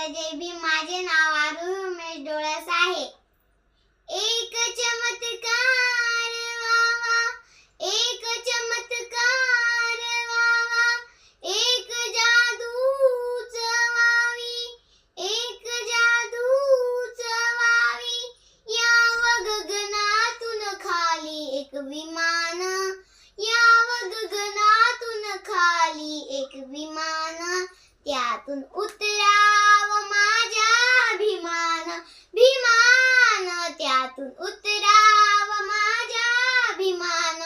जय भीम. माझे नाव आरुष उमेश डोळस आहे. एक चमत्कार वावा, एक चमत्कार वावा, एक जादूच वावी, एक जादूच वावी. यावं गगनातून खाली एक विमान, यावं गगनातून खाली एक विमान. त्यातून उतरावं माझ्या अभिमान, भिमान. त्यातून उतरावं माझ्या अभिमान,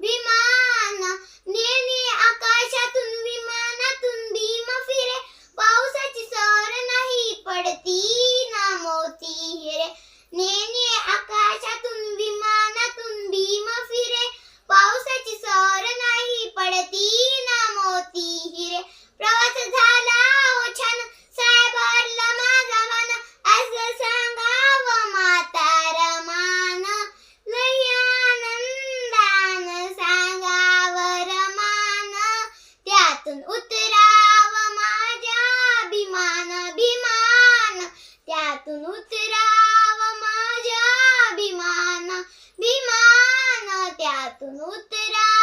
भिमान. नेने आकाशातून विमानातून भीम फिरे, पावसाची सर नाही पडती ना मोती हिरे. नेने आकाशातून विमानातून भीम फिरे, पावसाची सर नाही पडती ना मोती हिरे. प्रवास झाला हो छान, साहेबांना माझा मान, असं सांगावं म्हातारमान. लई आनंदानं सांगावं रमान. त्यातून उतरावं माझ्या अभिमान, भिमान. त्यातून उतरावं माझ्या अभिमान, भिमान. त्यातून उतरावं